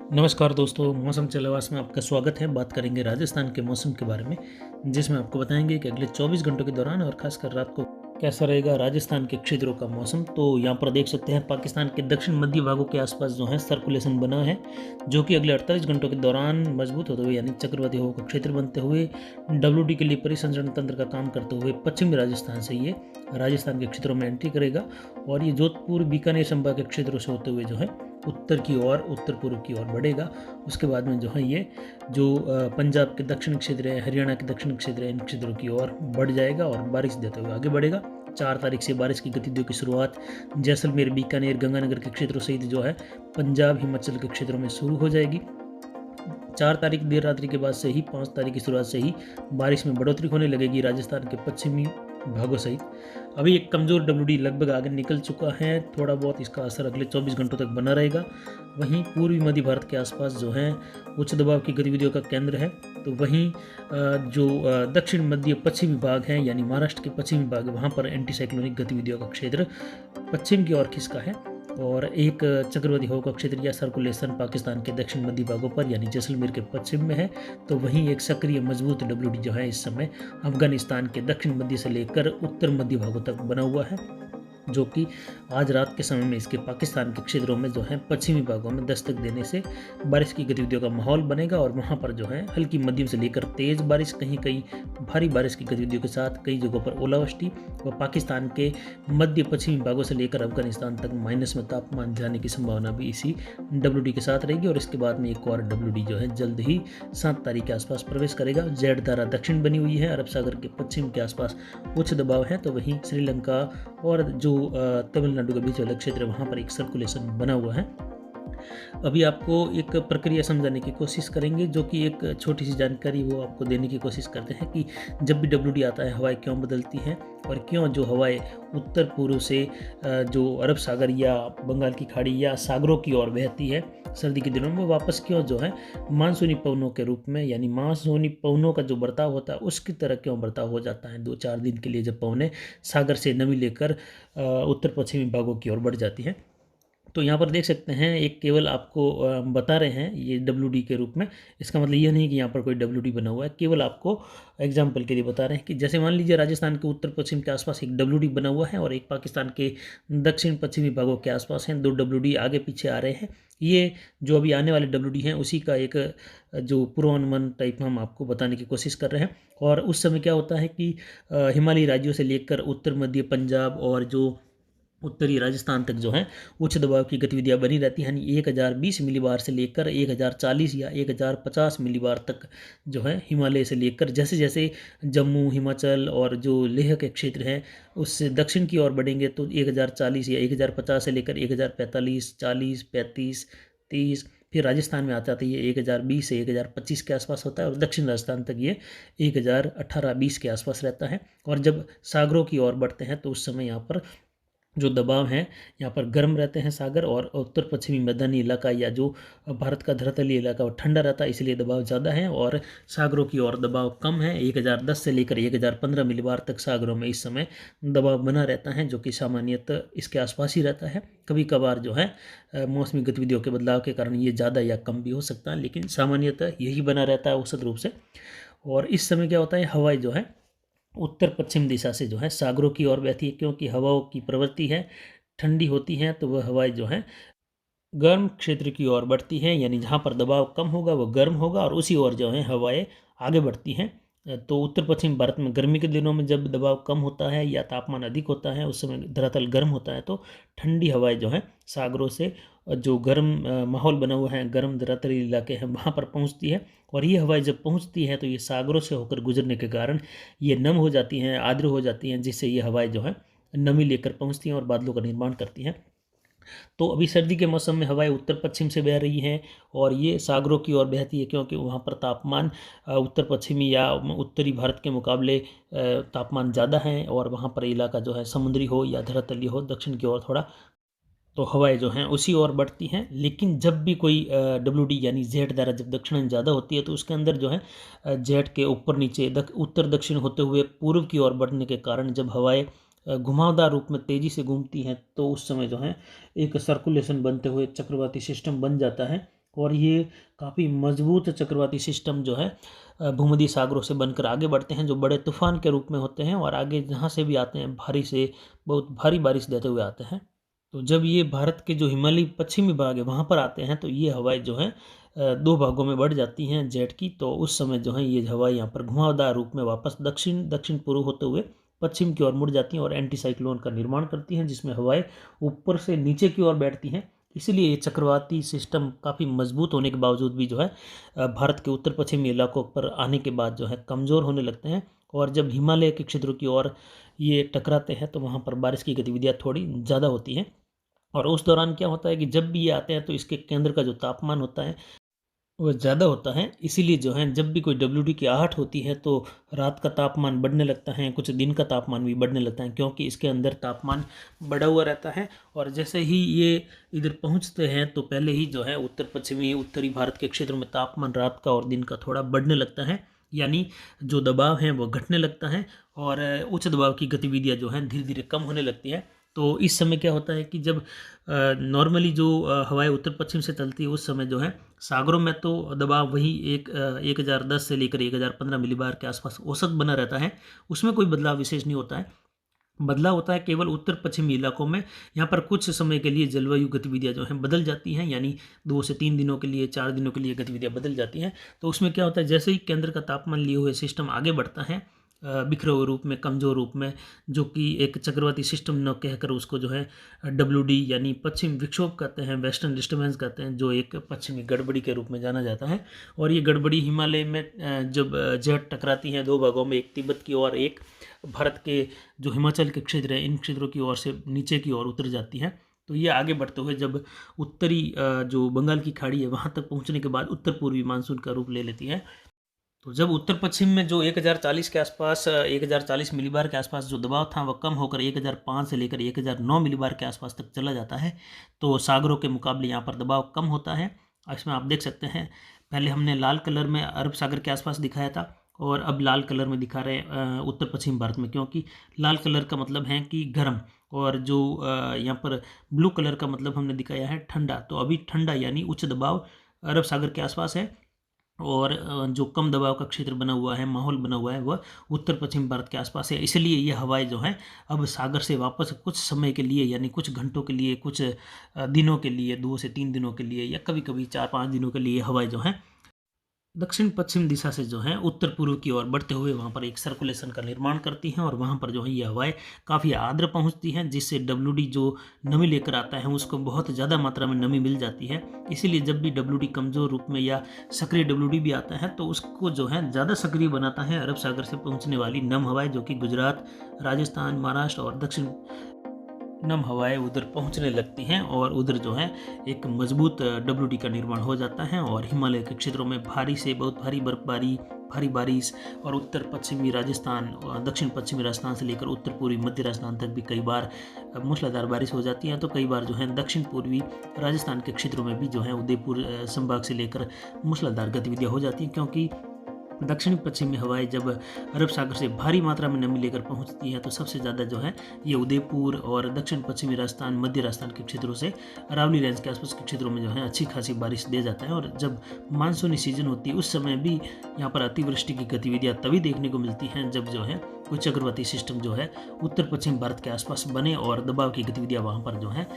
नमस्कार दोस्तों, मौसम चलवास में आपका स्वागत है। बात करेंगे राजस्थान के मौसम के बारे में, जिसमें आपको बताएंगे कि अगले 24 घंटों के दौरान और खासकर रात को कैसा रहेगा राजस्थान के क्षेत्रों का मौसम। तो यहाँ पर देख सकते हैं पाकिस्तान के दक्षिण मध्य भागों के आसपास जो है सर्कुलेशन बना है, जो कि अगले 48 घंटों के दौरान मजबूत होते हुए यानी चक्रवाती हवा का क्षेत्र बनते हुए WD के लिए परिसंचरण तंत्र का काम करते हुए पश्चिमी राजस्थान से ये राजस्थान के क्षेत्रों में एंट्री करेगा और ये जोधपुर बीकानेर संभाग के क्षेत्रों से होते हुए जो है उत्तर की ओर उत्तर पूर्व की ओर बढ़ेगा। उसके बाद में जो है ये जो पंजाब के दक्षिण क्षेत्र है, हरियाणा के दक्षिण क्षेत्र है, इन क्षेत्रों की ओर बढ़ जाएगा और बारिश देते हुए आगे बढ़ेगा। 4 तारीख से बारिश की गतिविधियों की शुरुआत जैसलमेर, बीकानेर, गंगानगर के क्षेत्रों सहित जो है पंजाब, हिमाचल के क्षेत्रों में शुरू हो जाएगी। 4 तारीख देर रात्रि के बाद से ही 5 तारीख की शुरुआत से ही बारिश में बढ़ोतरी होने लगेगी राजस्थान के पश्चिमी भागों सहित। अभी एक कमजोर WD लगभग आगे निकल चुका है, थोड़ा बहुत इसका असर अगले 24 घंटों तक बना रहेगा। वहीं पूर्वी मध्य भारत के आसपास जो है उच्च दबाव की गतिविधियों का केंद्र है, तो वहीं जो दक्षिण मध्य पश्चिमी भाग है यानी महाराष्ट्र के पश्चिमी भाग, वहाँ पर एंटी साइक्लोनिक गतिविधियों का क्षेत्र पश्चिम की ओर खिसका है और एक चक्रवाती हवा का क्षेत्र या सर्कुलेशन पाकिस्तान के दक्षिण मध्य भागों पर यानी जैसलमेर के पश्चिम में है। तो वहीं एक सक्रिय मजबूत WD जो है इस समय अफगानिस्तान के दक्षिण मध्य से लेकर उत्तर मध्य भागों तक बना हुआ है, जो कि आज रात के समय में इसके पाकिस्तान के क्षेत्रों में जो है पश्चिमी भागों में दस्तक देने से बारिश की गतिविधियों का माहौल बनेगा और वहाँ पर जो है हल्की मध्यम से लेकर तेज बारिश, कहीं कहीं भारी बारिश की गतिविधियों के साथ कई जगहों पर ओलावृष्टि व पाकिस्तान के मध्य पश्चिमी भागों से लेकर अफगानिस्तान तक माइनस में तापमान जाने की संभावना भी इसी WD के साथ रहेगी। और इसके बाद में एक और WD जो है जल्द ही 7 तारीख के आसपास प्रवेश करेगा। जेड धारा दक्षिण बनी हुई है, अरब सागर के पश्चिम के आसपास उच्च दबाव है, तो वहीं श्रीलंका और जो तमिलनाडु के बीच वाला क्षेत्र है वहाँ पर एक सर्कुलेशन बना हुआ है। अभी आपको एक प्रक्रिया समझाने की कोशिश करेंगे, जो कि एक छोटी सी जानकारी वो आपको देने की कोशिश करते हैं कि जब भी WD आता है हवाएं क्यों बदलती हैं और क्यों जो हवाएं उत्तर पूर्व से जो अरब सागर या बंगाल की खाड़ी या सागरों की ओर बहती है सर्दी के दिनों में वापस क्यों जो है मानसूनी पवनों के रूप में यानी मानसूनी पवनों का जो बर्ताव होता है उसकी तरह क्यों बर्ताव हो जाता है 2-4 दिन के लिए, जब पवनें सागर से नमी लेकर उत्तर पश्चिमी भागों की ओर बढ़ जाती हैं। तो यहाँ पर देख सकते हैं एक केवल आपको बता रहे हैं ये WD के रूप में। इसका मतलब यह नहीं कि यहाँ पर कोई WD बना हुआ है, केवल आपको एग्जाम्पल के लिए बता रहे हैं कि जैसे मान लीजिए राजस्थान के उत्तर पश्चिम के आसपास एक WD बना हुआ है और एक पाकिस्तान के दक्षिण पश्चिमी भागों के आसपास हैं 2 WD आगे पीछे आ रहे हैं। ये जो अभी आने वाले WD हैं उसी का एक जो पूर्वानुमान टाइप हम आपको बताने की कोशिश कर रहे हैं। और उस समय क्या होता है कि हिमालयी राज्यों से लेकर उत्तर मध्य पंजाब और जो उत्तरी राजस्थान तक जो है उच्च दबाव की गतिविधियां बनी रहती हैं, यानी 1020 मिलीबार से लेकर 1040 या 1050 मिलीबार तक जो है हिमालय से लेकर जैसे जैसे जम्मू, हिमाचल और जो लेह के क्षेत्र हैं उससे दक्षिण की ओर बढ़ेंगे तो 1040 या 1050 से लेकर 1045, 40, 35, 30, फिर राजस्थान में आता है ये 1020 से 1025 के आसपास होता है और दक्षिण राजस्थान तक ये 1018-20 के आसपास रहता है। और जब सागरों की ओर बढ़ते हैं तो उस समय यहाँ पर जो दबाव हैं यहाँ पर गर्म रहते हैं सागर, और उत्तर पश्चिमी मैदानी इलाका या जो भारत का धरातलीय इलाका वो ठंडा रहता है, इसलिए दबाव ज़्यादा है। और सागरों की ओर दबाव कम है, 1010 से लेकर 1015 मिलीबार तक सागरों में इस समय दबाव बना रहता है, जो कि सामान्यतः इसके आसपास ही रहता है। कभी कभार जो है मौसमी गतिविधियों के बदलाव के कारण ये ज़्यादा या कम भी हो सकता है, लेकिन सामान्यतः यही बना रहता है औसत रूप से। और इस समय क्या होता है, हवाएं जो है उत्तर पश्चिम दिशा से जो है सागरों की ओर बहती है, क्योंकि हवाओं की प्रवृत्ति है ठंडी होती हैं, तो वह हवाएं जो हैं गर्म क्षेत्र की ओर बढ़ती हैं, यानी जहाँ पर दबाव कम होगा वह गर्म होगा और उसी ओर जो है हवाएं आगे बढ़ती हैं। तो उत्तर पश्चिम भारत में गर्मी के दिनों में जब दबाव कम होता है या तापमान अधिक होता है उस समय धरातल गर्म होता है, तो ठंडी हवाएं जो हैं सागरों से जो गर्म माहौल बना हुआ है, गर्म धरातलीय इलाके हैं वहाँ पर पहुँचती है। और ये हवाएं जब पहुँचती हैं तो ये सागरों से होकर गुजरने के कारण ये नम हो जाती हैं, आर्द्र हो जाती हैं, जिससे ये हवाएं जो है नमी लेकर पहुँचती हैं और बादलों का निर्माण करती हैं। तो अभी सर्दी के मौसम में हवाएं उत्तर पश्चिम से बह रही हैं और ये सागरों की ओर बहती है, क्योंकि वहाँ पर तापमान उत्तर पश्चिमी या उत्तरी भारत के मुकाबले तापमान ज़्यादा है और वहाँ पर इलाका जो है समुद्री हो या धरातलीय हो, दक्षिण की ओर थोड़ा, तो हवाएं जो हैं उसी ओर बढ़ती हैं। लेकिन जब भी कोई WD यानी जेट धारा जब दक्षिण ज़्यादा होती है तो उसके अंदर जो है जेट के ऊपर नीचे उत्तर दक्षिण होते हुए पूर्व की ओर बढ़ने के कारण जब हवाएं घुमावदार रूप में तेज़ी से घूमती हैं तो उस समय जो है एक सर्कुलेशन बनते हुए चक्रवाती सिस्टम बन जाता है और ये काफ़ी मजबूत चक्रवाती सिस्टम जो है भूमध्य सागरों से बनकर आगे बढ़ते हैं, जो बड़े तूफान के रूप में होते हैं और आगे जहाँ से भी आते हैं भारी से बहुत भारी बारिश देते हुए आते हैं। तो जब ये भारत के जो हिमालयी पश्चिमी भाग है वहाँ पर आते हैं तो ये हवाएं जो हैं दो भागों में बढ़ जाती हैं जेट की। तो उस समय जो है ये हवाएं यहाँ पर घुमावदार रूप में वापस दक्षिण दक्षिण पूर्व होते हुए पश्चिम की ओर मुड़ जाती हैं और एंटी साइक्लोन का निर्माण करती हैं, जिसमें हवाएं ऊपर से नीचे की ओर बैठती हैं। इसीलिए ये चक्रवाती सिस्टम काफ़ी मजबूत होने के बावजूद भी जो है भारत के उत्तर पश्चिमी इलाकों पर आने के बाद जो है कमज़ोर होने लगते हैं। और जब हिमालय के क्षेत्रों की ओर ये टकराते हैं तो वहाँ पर बारिश की गतिविधियाँ थोड़ी ज़्यादा होती हैं। और उस दौरान क्या होता है कि जब भी ये आते हैं तो इसके केंद्र का जो तापमान होता है वो ज़्यादा होता है। इसीलिए जो है जब भी कोई WD की आहट होती है तो रात का तापमान बढ़ने लगता है, कुछ दिन का तापमान भी बढ़ने लगता है, क्योंकि इसके अंदर तापमान बढ़ा हुआ रहता है। और जैसे ही ये इधर पहुंचते हैं तो पहले ही जो है उत्तर पश्चिमी उत्तरी भारत के क्षेत्रों में तापमान रात का और दिन का थोड़ा बढ़ने लगता है, यानी जो दबाव है वो घटने लगता है और उच्च दबाव की गतिविधियाँ जो हैं धीरे धीरे कम होने लगती है। तो इस समय क्या होता है कि जब नॉर्मली जो हवाएं उत्तर पश्चिम से चलती है उस समय जो है सागरों में तो दबाव वही 1010 से लेकर 1015 मिलीबार के आसपास औसत बना रहता है, उसमें कोई बदलाव विशेष नहीं होता है। बदलाव होता है केवल उत्तर पश्चिमी इलाकों में। यहाँ पर कुछ समय के लिए जलवायु गतिविधियाँ जो हैं बदल जाती हैं, यानी 2 से 3 दिनों के लिए 4 दिनों के लिए गतिविधियाँ बदल जाती हैं। तो उसमें क्या होता है, जैसे ही केंद्र का तापमान लिए हुए सिस्टम आगे बढ़ता है बिखरे हुए रूप में, कमज़ोर रूप में, जो कि एक चक्रवाती सिस्टम न कहकर उसको जो है WD यानी पश्चिम विक्षोभ कहते हैं, वेस्टर्न डिस्टर्बेंस कहते हैं, जो एक पश्चिमी गड़बड़ी के रूप में जाना जाता है। और ये गड़बड़ी हिमालय में जब जेट टकराती हैं दो भागों में, एक तिब्बत की ओर, एक भारत के जो हिमाचल के क्षेत्र है इन क्षेत्रों की ओर से नीचे की ओर उतर जाती है। तो ये आगे बढ़ते हुए जब उत्तरी जो बंगाल की खाड़ी है वहाँ तक पहुँचने के बाद उत्तर पूर्वी मानसून का रूप ले लेती है। तो जब उत्तर पश्चिम में जो 1040 के आसपास 1040 मिलीबार के आसपास जो दबाव था वह कम होकर 1005 से लेकर 1009 मिलीबार के आसपास तक चला जाता है, तो सागरों के मुकाबले यहाँ पर दबाव कम होता है। इसमें आप देख सकते हैं पहले हमने लाल कलर में अरब सागर के आसपास दिखाया था और अब लाल कलर में दिखा रहे हैं उत्तर पश्चिम भारत में, क्योंकि लाल कलर का मतलब है कि गर्म और जो यहाँ पर ब्लू कलर का मतलब हमने दिखाया है ठंडा। तो अभी ठंडा यानी उच्च दबाव अरब सागर के आसपास है और जो कम दबाव का क्षेत्र बना हुआ है, माहौल बना हुआ है, वह उत्तर पश्चिम भारत के आसपास है। इसलिए ये हवाएं जो हैं अब सागर से वापस कुछ समय के लिए यानी कुछ घंटों के लिए, कुछ दिनों के लिए, 2 से 3 दिनों के लिए या कभी कभी 4-5 दिनों के लिए हवाएं जो हैं दक्षिण पश्चिम दिशा से जो है उत्तर पूर्व की ओर बढ़ते हुए वहाँ पर एक सर्कुलेशन का निर्माण करती हैं और वहाँ पर जो है ये हवाएं काफ़ी आर्द्र पहुँचती हैं, जिससे WD जो नमी लेकर आता है उसको बहुत ज़्यादा मात्रा में नमी मिल जाती है। इसीलिए जब भी WD कमज़ोर रूप में या सक्रिय WD भी आता है तो उसको जो है ज़्यादा सक्रिय बनाता है अरब सागर से पहुँचने वाली नम हवाएं, जो कि गुजरात, राजस्थान, महाराष्ट्र और दक्षिण नम हवाएं उधर पहुंचने लगती हैं और उधर जो है एक मजबूत WD का निर्माण हो जाता है और हिमालय के क्षेत्रों में भारी से बहुत भारी बर्फबारी, भारी बारिश और उत्तर पश्चिमी राजस्थान और दक्षिण पश्चिमी राजस्थान से लेकर उत्तर पूर्वी मध्य राजस्थान तक भी कई बार मूसलाधार बारिश हो जाती है। तो कई बार जो है दक्षिण पूर्वी राजस्थान के क्षेत्रों में भी जो है उदयपुर संभाग से लेकर मूसलाधार गतिविधियाँ हो जाती हैं, क्योंकि दक्षिण पश्चिमी हवाएं जब अरब सागर से भारी मात्रा में नमी लेकर पहुंचती हैं तो सबसे ज़्यादा जो है ये उदयपुर और दक्षिण पश्चिमी राजस्थान, मध्य राजस्थान के क्षेत्रों से अरावली रेंज के आसपास के क्षेत्रों में जो है अच्छी खासी बारिश दे जाता है। और जब मानसूनी सीजन होती है उस समय भी यहाँ पर अतिवृष्टि की गतिविधियाँ तभी देखने को मिलती हैं जब जो है कोई चक्रवाती सिस्टम जो है उत्तर पश्चिम भारत के आसपास बने और दबाव की गतिविधियाँ वहाँ पर जो है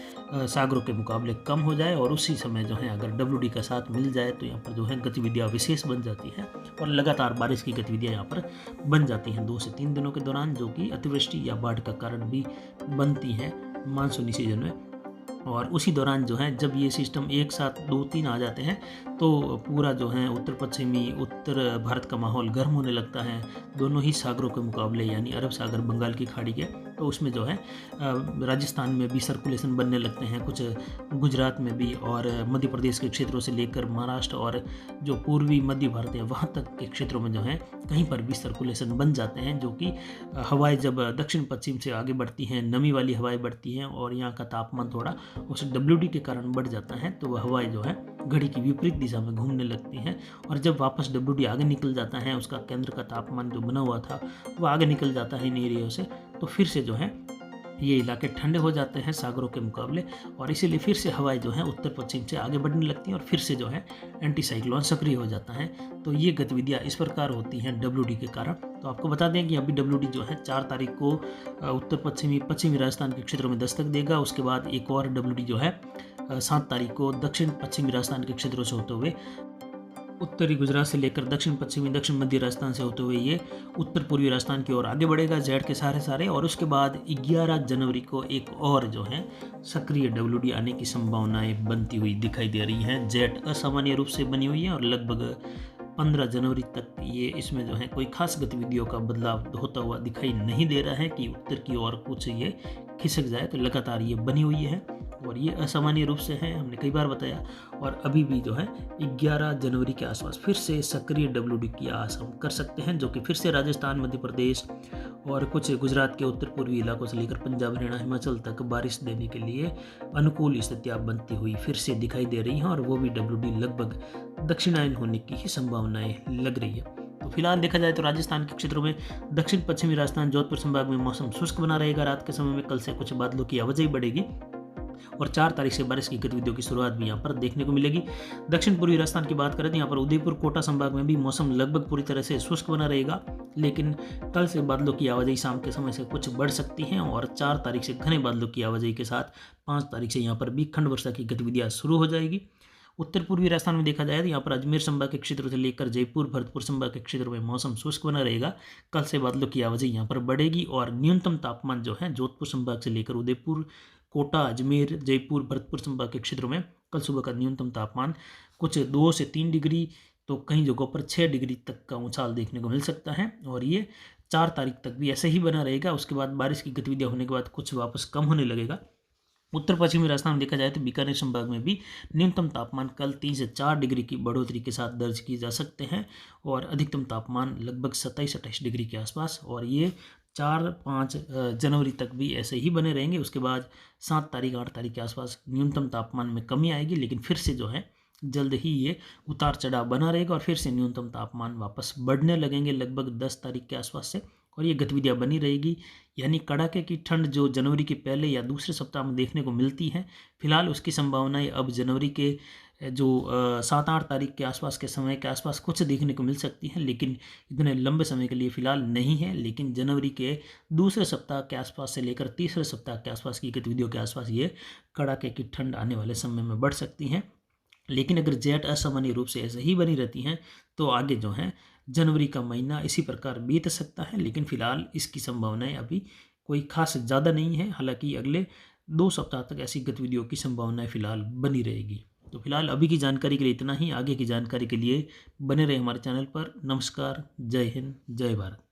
सागरों के मुकाबले कम हो जाए, और उसी समय जो है अगर WD का साथ मिल जाए तो यहाँ पर जो है गतिविधियाँ विशेष बन जाती हैं और लगातार बारिश की गतिविधियाँ यहाँ पर बन जाती हैं 2 से 3 दिनों के दौरान, जो कि अतिवृष्टि या बाढ़ का कारण भी बनती हैं मानसूनी सीजन में। और उसी दौरान जो है जब ये सिस्टम एक साथ 2-3 आ जाते हैं तो पूरा जो है उत्तर पश्चिमी उत्तर भारत का माहौल गर्म होने लगता है दोनों ही सागरों के मुकाबले, यानी अरब सागर, बंगाल की खाड़ी के। तो उसमें जो है राजस्थान में भी सर्कुलेशन बनने लगते हैं, कुछ गुजरात में भी, और मध्य प्रदेश के क्षेत्रों से लेकर महाराष्ट्र और जो पूर्वी मध्य भारत है वहाँ तक के क्षेत्रों में जो है कहीं पर भी सर्कुलेशन बन जाते हैं, जो कि हवाएं जब दक्षिण पश्चिम से आगे बढ़ती हैं, नमी वाली हवाएं बढ़ती हैं और यहाँ का तापमान थोड़ा उस WD के कारण बढ़ जाता है, तो वह हवाएं जो है घड़ी की विपरीत दिशा में घूमने लगती हैं। और जब वापस WD आगे निकल जाता है, उसका केंद्र का तापमान जो बना हुआ था वो आगे निकल जाता है इन एरिया से, तो फिर से जो है ये इलाके ठंडे हो जाते हैं सागरों के मुकाबले, और इसीलिए फिर से हवाएं जो हैं उत्तर पश्चिम से आगे बढ़ने लगती हैं और फिर से जो है एंटी साइक्लोन सक्रिय हो जाता है। तो ये गतिविधियाँ इस प्रकार होती हैं WD के कारण। तो आपको बता दें कि अभी WD जो है 4 तारीख को उत्तर पश्चिमी राजस्थान के क्षेत्रों में दस्तक देगा। उसके बाद एक और WD जो है 7 तारीख को दक्षिण पश्चिमी राजस्थान के क्षेत्रों से होते हुए उत्तरी गुजरात से लेकर दक्षिण पश्चिमी दक्षिण मध्य राजस्थान से होते हुए ये उत्तर पूर्वी राजस्थान की ओर आगे बढ़ेगा जेड के सारे। और उसके बाद 11 जनवरी को एक और जो है सक्रिय WD आने की संभावनाएं बनती हुई दिखाई दे रही हैं। जेड असामान्य रूप से बनी हुई है और लगभग 15 जनवरी तक ये इसमें जो है कोई खास गतिविधियों का बदलाव होता हुआ दिखाई नहीं दे रहा है कि उत्तर की ओर कुछ ये खिसक जाए। तो लगातार ये बनी हुई है और ये असामान्य रूप से है, हमने कई बार बताया। और अभी भी जो है 11 जनवरी के आसपास फिर से सक्रिय WD की आस हम कर सकते हैं, जो कि फिर से राजस्थान, मध्य प्रदेश और कुछ गुजरात के उत्तर पूर्वी इलाकों से लेकर पंजाब, हरियाणा, हिमाचल तक बारिश देने के लिए अनुकूल स्थितियाँ बनती हुई फिर से दिखाई दे रही हैं। और वो भी WD लगभग दक्षिणायन होने की ही संभावनाएं लग रही है। तो फिलहाल देखा जाए तो राजस्थान के क्षेत्रों में दक्षिण पश्चिमी राजस्थान, जोधपुर संभाग में मौसम शुष्क बना रहेगा। रात के समय में कल से कुछ बादलों की आवाजाही बढ़ेगी और 4 तारीख से बारिश की गतिविधियों की शुरुआत भी यहाँ पर देखने को मिलेगी। दक्षिण पूर्वी राजस्थान की बात करें तो यहाँ पर उदयपुर, कोटा संभाग में भी मौसम लगभग पूरी तरह से शुष्क बना रहेगा, लेकिन कल से बादलों की आवाजाही शाम के समय से कुछ बढ़ सकती हैं और 4 तारीख से घने बादलों की आवाजाही के साथ 5 तारीख से यहाँ पर भी खंड वर्षा की गतिविधियाँ शुरू हो जाएगी। उत्तर पूर्वी राजस्थान में देखा जाए तो यहाँ पर अजमेर संभाग के क्षेत्रों से लेकर जयपुर, भरतपुर संभाग के क्षेत्रों में मौसम शुष्क बना रहेगा। कल से बादलों की आवाजाही यहाँ पर बढ़ेगी और न्यूनतम तापमान जो है जोधपुर संभाग से लेकर उदयपुर, कोटा, अजमेर, जयपुर, भरतपुर संभाग के क्षेत्रों में कल सुबह का न्यूनतम तापमान कुछ 2 से 3 डिग्री तो कई जगहों पर 6 डिग्री तक का उछाल देखने को मिल सकता है और ये 4 तारीख तक भी ऐसे ही बना रहेगा। उसके बाद बारिश की गतिविधियाँ होने के बाद कुछ वापस कम होने लगेगा। उत्तर पश्चिमी राजस्थान में देखा जाए तो बीकानेर संभाग में भी न्यूनतम तापमान कल 3 से 4 डिग्री की बढ़ोतरी के साथ दर्ज किए जा सकते हैं और अधिकतम तापमान लगभग 27-28 डिग्री के आसपास, और ये 4-5 जनवरी तक भी ऐसे ही बने रहेंगे। उसके बाद 7 तारीख 8 तारीख के आसपास न्यूनतम तापमान में कमी आएगी, लेकिन फिर से जो है जल्द ही ये उतार चढ़ाव बना रहेगा और फिर से न्यूनतम तापमान वापस बढ़ने लगेंगे लगभग 10 तारीख के आसपास से, और ये गतिविधियाँ बनी रहेगी। यानी कड़ाके की ठंड जो जनवरी के पहले या दूसरे सप्ताह में देखने को मिलती है, फिलहाल उसकी संभावनाएं अब जनवरी के जो 7-8 तारीख के आसपास के समय के आसपास कुछ देखने को मिल सकती हैं, लेकिन इतने लंबे समय के लिए फ़िलहाल नहीं है। लेकिन जनवरी के दूसरे सप्ताह के आसपास से लेकर तीसरे सप्ताह के आसपास की गतिविधियों के आसपास ये कड़ाके की ठंड आने वाले समय में बढ़ सकती हैं। लेकिन अगर जेट असामान्य रूप से ऐसे ही बनी रहती हैं तो आगे जो है जनवरी का महीना इसी प्रकार बीत सकता है, लेकिन फ़िलहाल इसकी संभावनाएं अभी कोई खास ज़्यादा नहीं है। हालांकि अगले 2 सप्ताह तक ऐसी गतिविधियों की संभावनाएं फ़िलहाल बनी रहेगी। तो फिलहाल अभी की जानकारी के लिए इतना ही। आगे की जानकारी के लिए बने रहे हमारे चैनल पर। नमस्कार, जय हिंद, जय भारत।